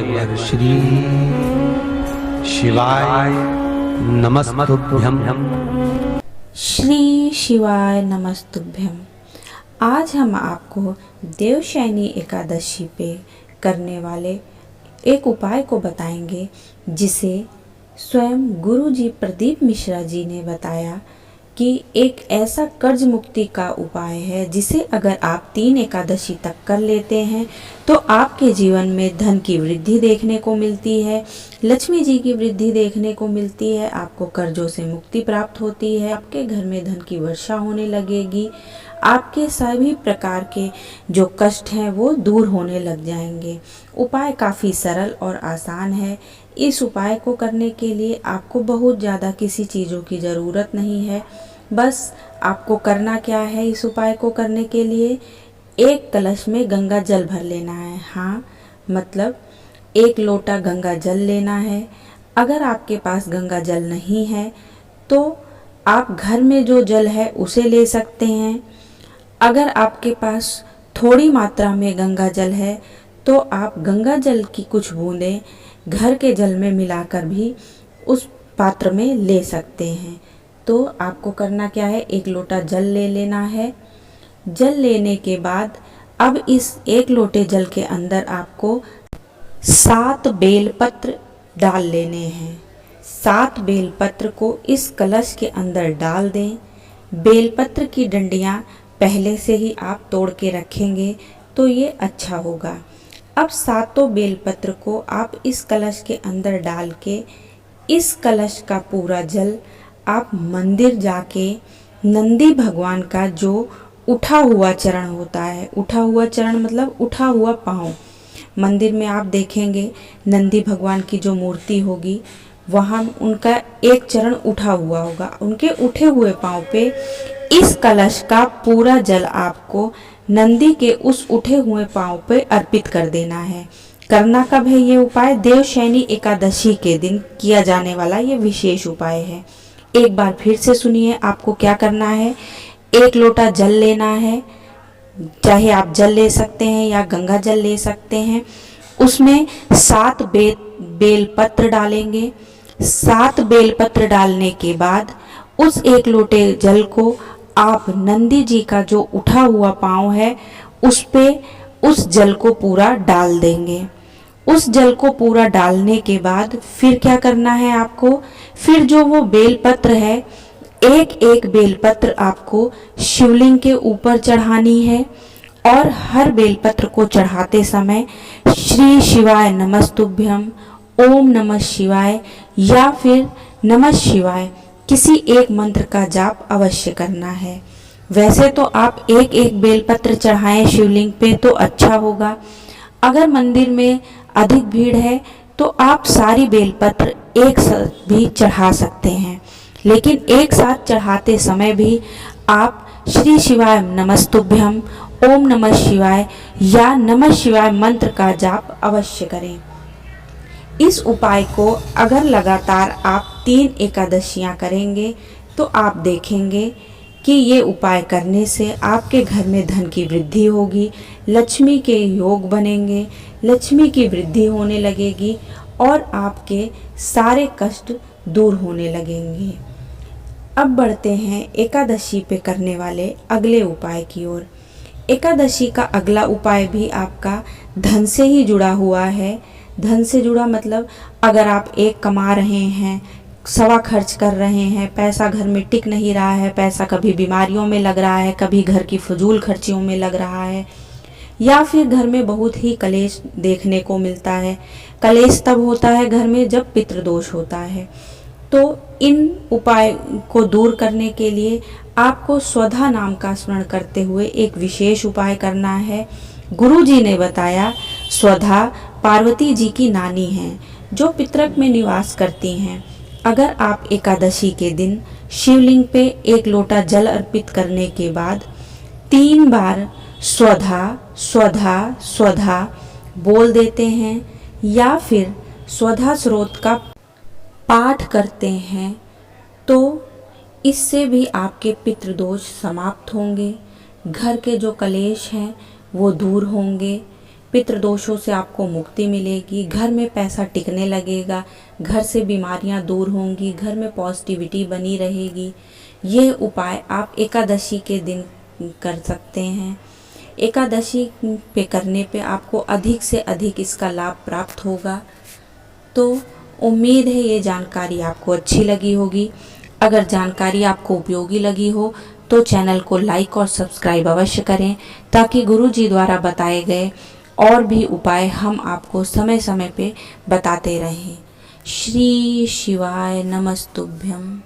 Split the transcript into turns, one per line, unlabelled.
श्री शिवाय नमस्तुभ्यं।
श्री शिवाय नमस्तुभ्यं। आज हम आपको देवशयनी एकादशी पे करने वाले एक उपाय को बताएंगे, जिसे स्वयं गुरु जी प्रदीप मिश्रा जी ने बताया कि एक ऐसा कर्ज मुक्ति का उपाय है जिसे अगर आप 3 एकादशी तक कर लेते हैं तो आपके जीवन में धन की वृद्धि देखने को मिलती है, लक्ष्मी जी की वृद्धि देखने को मिलती है, आपको कर्जों से मुक्ति प्राप्त होती है, आपके घर में धन की वर्षा होने लगेगी, आपके सभी प्रकार के जो कष्ट हैं वो दूर होने लग जाएंगे। उपाय काफ़ी सरल और आसान है। इस उपाय को करने के लिए आपको बहुत ज़्यादा किसी चीज़ों की ज़रूरत नहीं है। बस आपको करना क्या है, इस उपाय को करने के लिए एक कलश में गंगा जल भर लेना है। हाँ, मतलब 1 लोटा गंगा जल लेना है। अगर आपके पास गंगा जल नहीं है तो आप घर में जो जल है उसे ले सकते हैं। अगर आपके पास थोड़ी मात्रा में गंगा जल है तो आप गंगा जल की कुछ बूंदें घर के जल में मिलाकर भी उस पात्र में ले सकते हैं। तो आपको करना क्या है, 1 लोटा जल ले लेना है। जल लेने के बाद अब इस 1 लोटे जल के अंदर आपको 7 बेलपत्र डाल लेने हैं। 7 बेलपत्र को इस कलश के अंदर डाल दें। बेलपत्र की डंडियाँ पहले से ही आप तोड़ के रखेंगे तो ये अच्छा होगा। अब 7 बेलपत्र को आप इस कलश के अंदर डाल के इस कलश का पूरा जल आप मंदिर जाके नंदी भगवान का जो उठा हुआ चरण होता है, उठा हुआ चरण मतलब उठा हुआ पाँव, मंदिर में आप देखेंगे नंदी भगवान की जो मूर्ति होगी वहाँ उनका एक चरण उठा हुआ होगा, उनके उठे हुए पाँव पे इस कलश का पूरा जल आपको नंदी के उस उठे हुए पाँव पे अर्पित कर देना है। करना कब है ये उपाय? देवशयनी एकादशी के दिन किया जाने वाला ये विशेष उपाय है। एक बार फिर से सुनिए, आपको क्या करना है। 1 लोटा जल लेना है, चाहे आप जल ले सकते हैं या गंगा जल ले सकते हैं। उसमें 7 बेलपत्र डालेंगे। 7 बेलपत्र डालने के बाद उस 1 लोटे जल को आप नंदी जी का जो उठा हुआ पाँव है उस पे उस जल को पूरा डाल देंगे। उस जल को पूरा डालने के बाद फिर क्या करना है आपको, फिर जो वो बेलपत्र है, एक बेलपत्र आपको शिवलिंग के ऊपर चढ़ानी है और हर बेलपत्र को चढ़ाते समय श्री शिवाय नमस्तुभ्यं, ओम नमः शिवाय या फिर नमः शिवाय किसी एक मंत्र का जाप अवश्य करना है। वैसे तो आप एक बेलपत्र चढ़ाएं शिवलिंग पे तो अच्छा होगा। अगर मंदिर में अधिक भीड़ है तो आप सारी बेलपत्र एक साथ भी चढ़ा सकते हैं, लेकिन एक साथ चढ़ाते समय भी आप श्री शिवाय नमस्तुभ्यं, ओम नमः शिवाय या नमः शिवाय मंत्र का जाप अवश्य करें। इस उपाय को अगर लगातार आप 3 एकादशियां करेंगे तो आप देखेंगे कि ये उपाय करने से आपके घर में धन की वृद्धि होगी, लक्ष्मी के योग बनेंगे, लक्ष्मी की वृद्धि होने लगेगी और आपके सारे कष्ट दूर होने लगेंगे। अब बढ़ते हैं एकादशी पे करने वाले अगले उपाय की ओर। एकादशी का अगला उपाय भी आपका धन से ही जुड़ा हुआ है। धन से जुड़ा मतलब अगर आप एक कमा रहे हैं, सवा खर्च कर रहे हैं, पैसा घर में टिक नहीं रहा है, पैसा कभी बीमारियों में लग रहा है, कभी घर की फजूल खर्चियों में लग रहा है, या फिर घर में बहुत ही कलेश देखने को मिलता है। कलेश तब होता है घर में जब पितृदोष होता है। तो इन उपाय को दूर करने के लिए आपको स्वधा नाम का स्मरण करते हुए एक विशेष उपाय करना है। गुरु जी ने बताया स्वधा पार्वती जी की नानी हैं जो पितरक में निवास करती हैं। अगर आप एकादशी के दिन शिवलिंग पे 1 लोटा जल अर्पित करने के बाद 3 बार स्वधा स्वधा स्वधा बोल देते हैं या फिर स्वधा स्रोत का पाठ करते हैं तो इससे भी आपके पितृदोष समाप्त होंगे, घर के जो कलेश हैं वो दूर होंगे, पितृदोषों से आपको मुक्ति मिलेगी, घर में पैसा टिकने लगेगा, घर से बीमारियां दूर होंगी, घर में पॉजिटिविटी बनी रहेगी। ये उपाय आप एकादशी के दिन कर सकते हैं। एकादशी पे करने पे आपको अधिक से अधिक इसका लाभ प्राप्त होगा। तो उम्मीद है ये जानकारी आपको अच्छी लगी होगी। अगर जानकारी आपको उपयोगी लगी हो तो चैनल को लाइक और सब्सक्राइब अवश्य करें, ताकि गुरुजी द्वारा बताए गए और भी उपाय हम आपको समय समय पे बताते रहें। श्री शिवाय नमस्तुभ्यम।